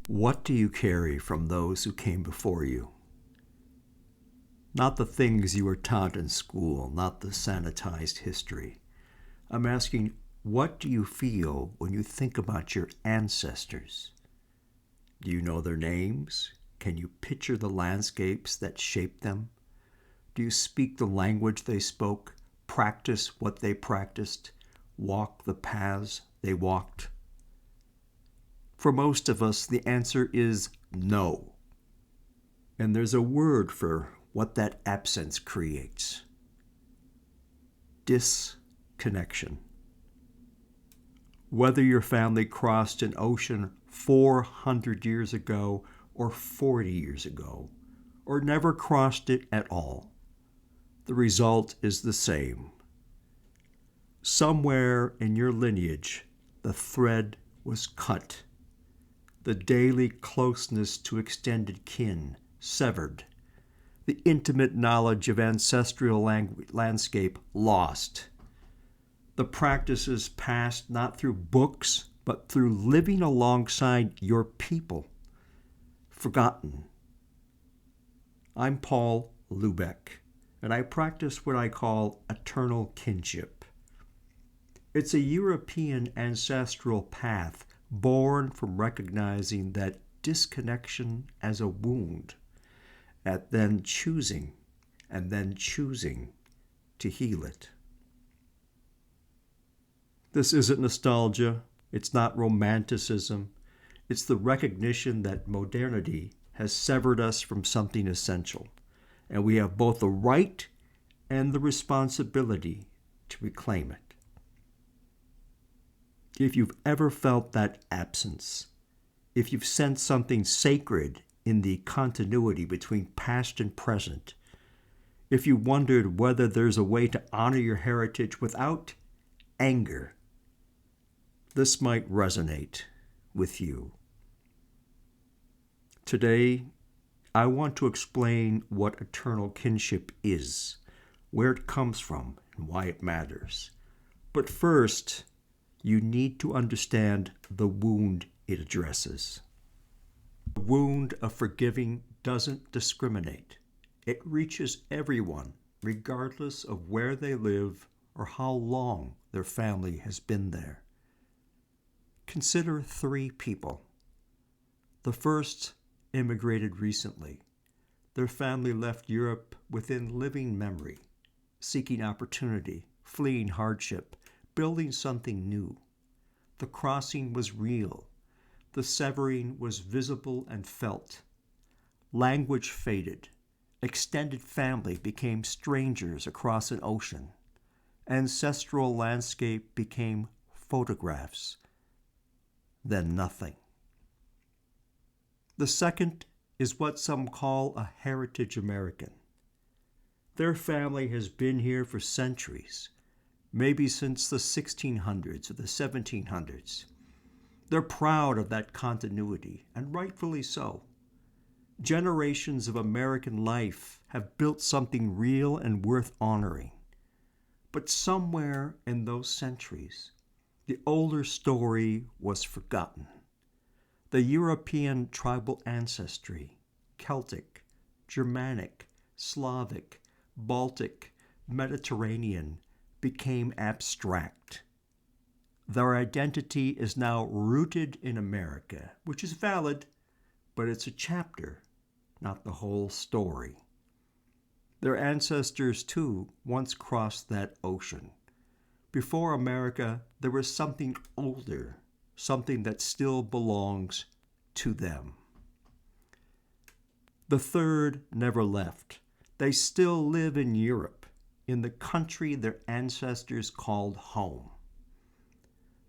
What do you carry from those who came before you? Not the things you were taught in school, not the sanitized history. I'm asking, what do you feel when you think about your ancestors? Do you know their names? Can you picture the landscapes that shaped them? Do you speak the language they spoke, practice what they practiced, walk the paths they walked? For most of us, the answer is no. And there's a word for what that absence creates: disconnection. Whether your family crossed an ocean 400 years ago or 40 years ago, or never crossed it at all, the result is the same. Somewhere in your lineage, the thread was cut. The daily closeness to extended kin severed. The intimate knowledge of ancestral landscape lost. The practices passed not through books, but through living alongside your people, forgotten. I'm Paul Lubeck, and I practice what I call eternal kinship. It's a European ancestral path born from recognizing that disconnection as a wound, and then choosing to heal it. This isn't nostalgia, it's not romanticism, it's the recognition that modernity has severed us from something essential, and we have both the right and the responsibility to reclaim it. If you've ever felt that absence, if you've sensed something sacred in the continuity between past and present, if you wondered whether there's a way to honor your heritage without anger, this might resonate with you. Today, I want to explain what eternal kinship is, where it comes from, and why it matters. But first, you need to understand the wound it addresses. The wound of forgiving doesn't discriminate. It reaches everyone, regardless of where they live or how long their family has been there. Consider 3 people. The first immigrated recently. Their family left Europe within living memory, seeking opportunity, fleeing hardship, building something new. The crossing was real. The severing was visible and felt. Language faded. Extended family became strangers across an ocean. Ancestral landscape became photographs. Then nothing. The second is what some call a heritage American. Their family has been here for centuries, maybe since the 1600s or the 1700s. They're proud of that continuity, and rightfully so. Generations of American life have built something real and worth honoring. But somewhere in those centuries, the older story was forgotten. The European tribal ancestry, Celtic, Germanic, Slavic, Baltic, Mediterranean, became abstract. Their identity is now rooted in America, which is valid, but it's a chapter, not the whole story. Their ancestors, too, once crossed that ocean. Before America, there was something older, something that still belongs to them. The third never left. They still live in Europe, in the country their ancestors called home.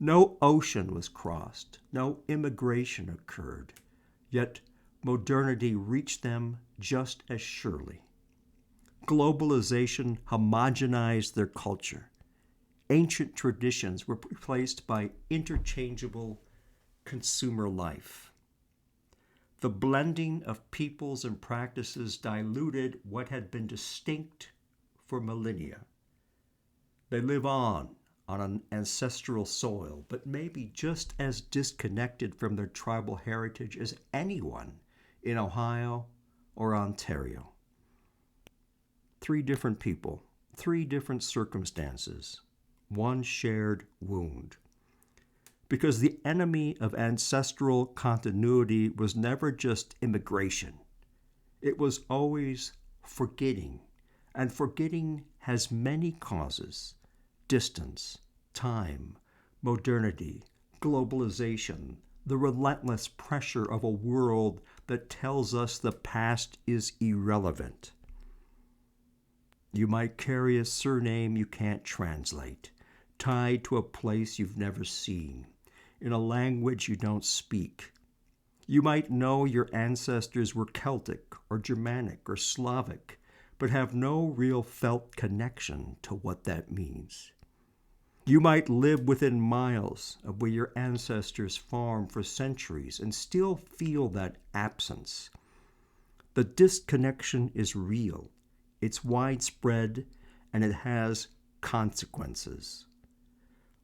No ocean was crossed, no immigration occurred, yet modernity reached them just as surely. Globalization homogenized their culture. Ancient traditions were replaced by interchangeable consumer life. The blending of peoples and practices diluted what had been distinct for millennia. They live on, on an ancestral soil, but maybe just as disconnected from their tribal heritage as anyone in Ohio or Ontario. 3 different people, 3 different circumstances, one shared wound. Because the enemy of ancestral continuity was never just immigration. It was always forgetting, and forgetting has many causes: distance, time, modernity, globalization, the relentless pressure of a world that tells us the past is irrelevant. You might carry a surname you can't translate, tied to a place you've never seen, in a language you don't speak. You might know your ancestors were Celtic or Germanic or Slavic, but have no real felt connection to what that means. You might live within miles of where your ancestors farmed for centuries and still feel that absence. The disconnection is real, it's widespread, and it has consequences.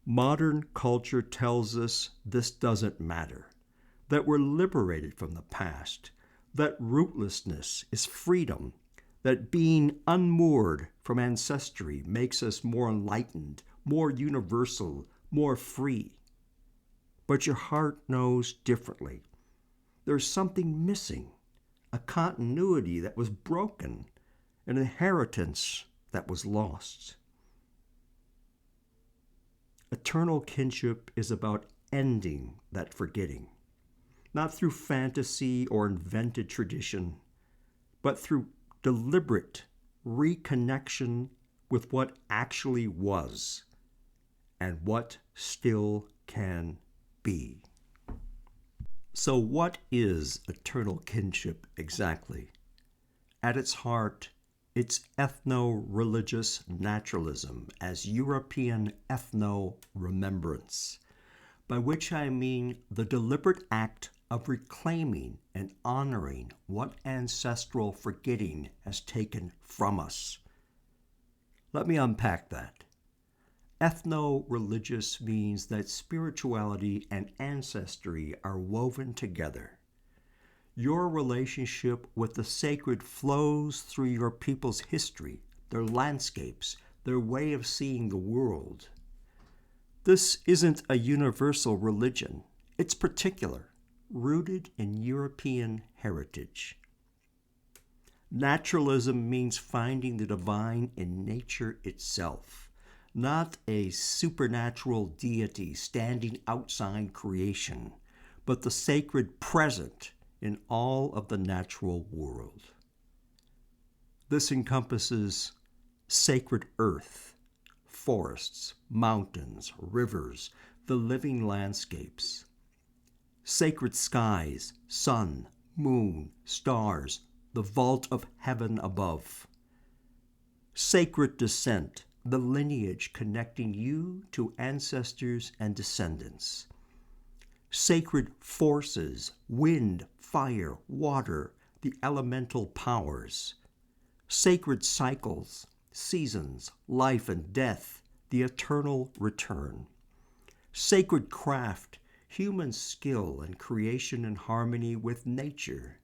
Modern culture tells us this doesn't matter, that we're liberated from the past, that rootlessness is freedom, that being unmoored from ancestry makes us more enlightened, more universal, more free. But your heart knows differently. There's something missing, a continuity that was broken, an inheritance that was lost. Eternal kinship is about ending that forgetting, not through fantasy or invented tradition, but through deliberate reconnection with what actually was and what still can be. So what is eternal kinship exactly? At its heart, it's ethnoreligious naturalism as European ethno-remembrance, by which I mean the deliberate act of reclaiming and honoring what ancestral forgetting has taken from us. Let me unpack that. Ethno-religious means that spirituality and ancestry are woven together. Your relationship with the sacred flows through your people's history, their landscapes, their way of seeing the world. This isn't a universal religion. It's particular, rooted in European heritage. Naturalism means finding the divine in nature itself, not a supernatural deity standing outside creation, but the sacred present in all of the natural world. This encompasses sacred earth, forests, mountains, rivers, the living landscapes, sacred skies, sun, moon, stars, the vault of heaven above, sacred descent, the lineage connecting you to ancestors and descendants, sacred forces, wind, fire, water, the elemental powers, sacred cycles, seasons, life and death, the eternal return, sacred craft, human skill and creation in harmony with nature,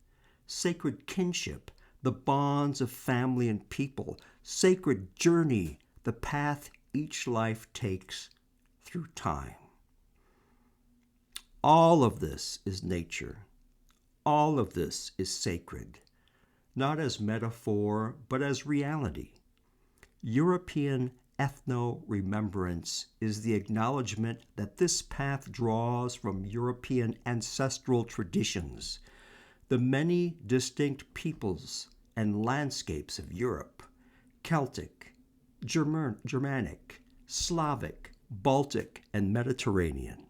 sacred kinship, the bonds of family and people, sacred journey, the path each life takes through time. All of this is nature. All of this is sacred, not as metaphor, but as reality. European ethno-remembrance is the acknowledgement that this path draws from European ancestral traditions, the many distinct peoples and landscapes of Europe, Celtic, Germanic, Slavic, Baltic, and Mediterranean.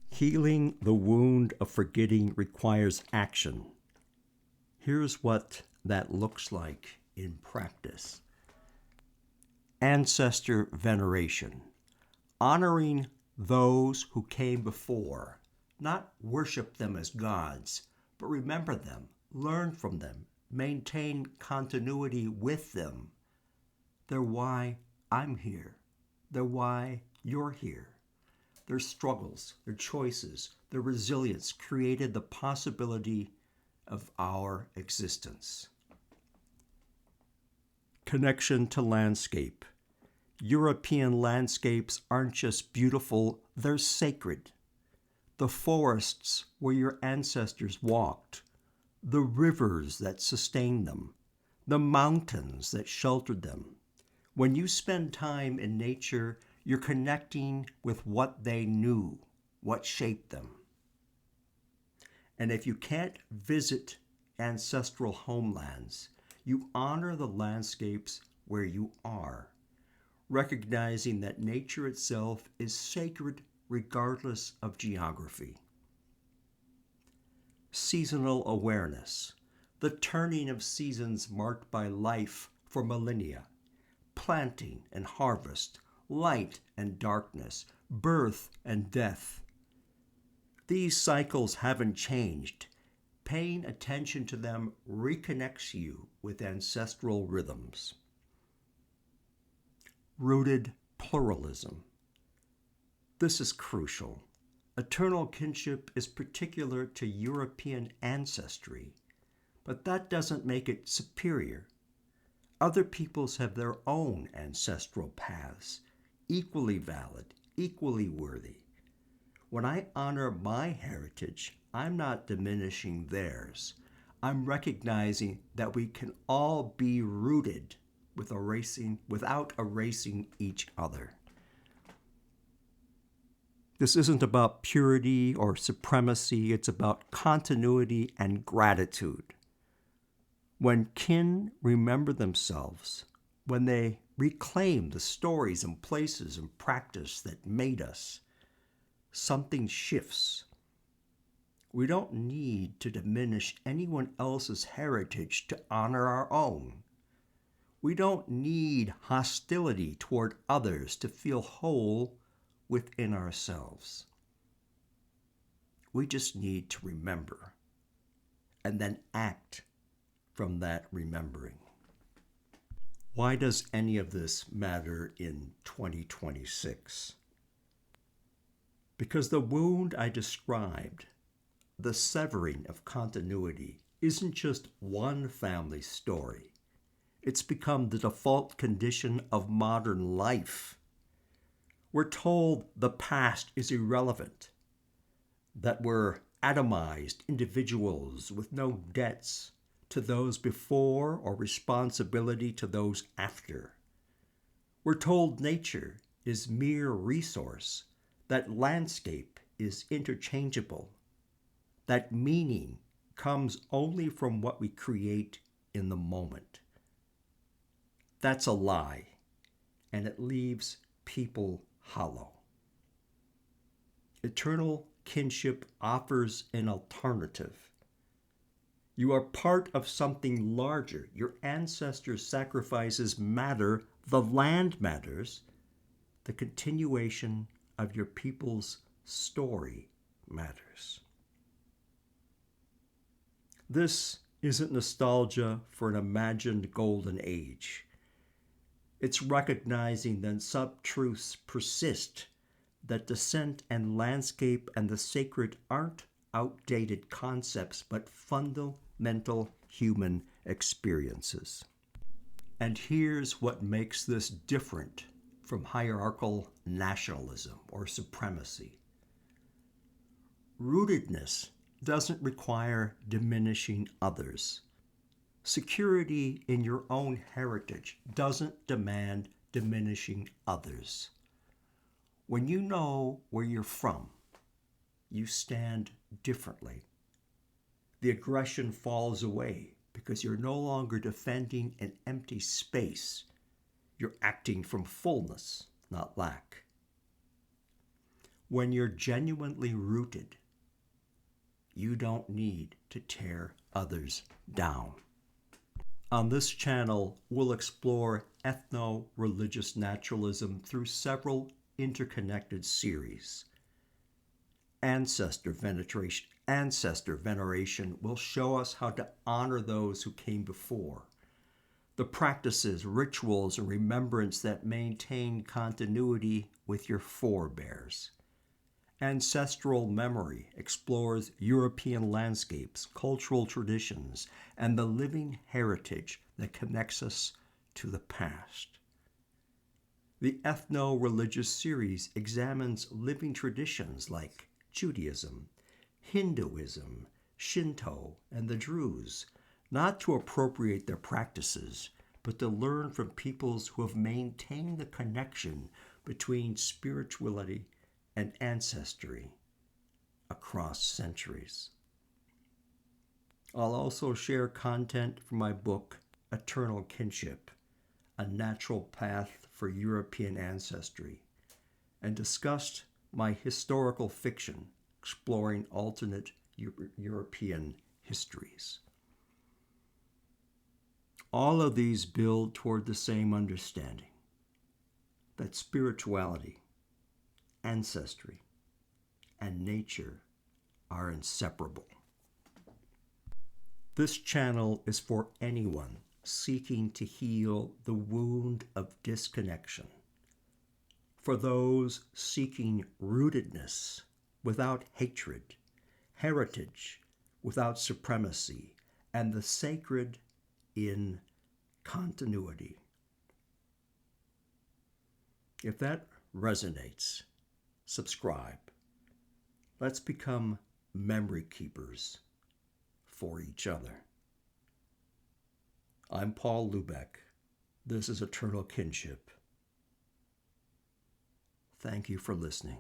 Healing the wound of forgetting requires action. Here's what that looks like in practice. Ancestor veneration, honoring those who came before, not worship them as gods, but remember them, learn from them, maintain continuity with them. They're why I'm here. They're why you're here. Their struggles, their choices, their resilience created the possibility of our existence. Connection to landscape. European landscapes aren't just beautiful, they're sacred. The forests where your ancestors walked, the rivers that sustained them, the mountains that sheltered them. When you spend time in nature, you're connecting with what they knew, what shaped them. And if you can't visit ancestral homelands, you honor the landscapes where you are, recognizing that nature itself is sacred regardless of geography. Seasonal awareness, the turning of seasons marked by life for millennia, planting and harvest, light and darkness, birth and death. These cycles haven't changed. Paying attention to them reconnects you with ancestral rhythms. Rooted pluralism. This is crucial. Eternal kinship is particular to European ancestry, but that doesn't make it superior. Other peoples have their own ancestral paths, equally valid, equally worthy. When I honor my heritage, I'm not diminishing theirs. I'm recognizing that we can all be rooted without erasing each other. This isn't about purity or supremacy, it's about continuity and gratitude. When kin remember themselves, when they reclaim the stories and places and practice that made us, something shifts. We don't need to diminish anyone else's heritage to honor our own. We don't need hostility toward others to feel whole within ourselves. We just need to remember and then act from that remembering. Why does any of this matter in 2026? Because the wound I described, the severing of continuity, isn't just one family's story. It's become the default condition of modern life. We're told the past is irrelevant, that we're atomized individuals with no debts to those before or responsibility to those after. We're told nature is mere resource, that landscape is interchangeable, that meaning comes only from what we create in the moment. That's a lie, and it leaves people hollow. Eternal kinship offers an alternative. You are part of something larger. Your ancestors' sacrifices matter. The land matters. The continuation of your people's story matters. This isn't nostalgia for an imagined golden age. It's recognizing that sub-truths persist, that descent and landscape and the sacred aren't outdated concepts, but fundamental human experiences. And here's what makes this different from hierarchical nationalism or supremacy. Rootedness doesn't require diminishing others. Security in your own heritage doesn't demand diminishing others. When you know where you're from, you stand differently. The aggression falls away because you're no longer defending an empty space. You're acting from fullness, not lack. When you're genuinely rooted, you don't need to tear others down. On this channel, we'll explore ethno-religious naturalism through several interconnected series. Ancestor veneration will show us how to honor those who came before. the practices, rituals, and remembrance that maintain continuity with your forebears. Ancestral memory explores European landscapes, cultural traditions, and the living heritage that connects us to the past. The ethnoreligious series examines living traditions like Judaism, Hinduism, Shinto, and the Druze, not to appropriate their practices, but to learn from peoples who have maintained the connection between spirituality and ancestry across centuries. I'll also share content from my book, Eternal Kinship, A Natural Path for European Ancestry, and discussed my historical fiction exploring alternate European histories. All of these build toward the same understanding that spirituality, ancestry, and nature are inseparable. This channel is for anyone seeking to heal the wound of disconnection, for those seeking rootedness without hatred, heritage without supremacy, and the sacred in continuity. If that resonates, subscribe. Let's become memory keepers for each other. I'm Paul Lubeck. This is Eternal Kinship. Thank you for listening.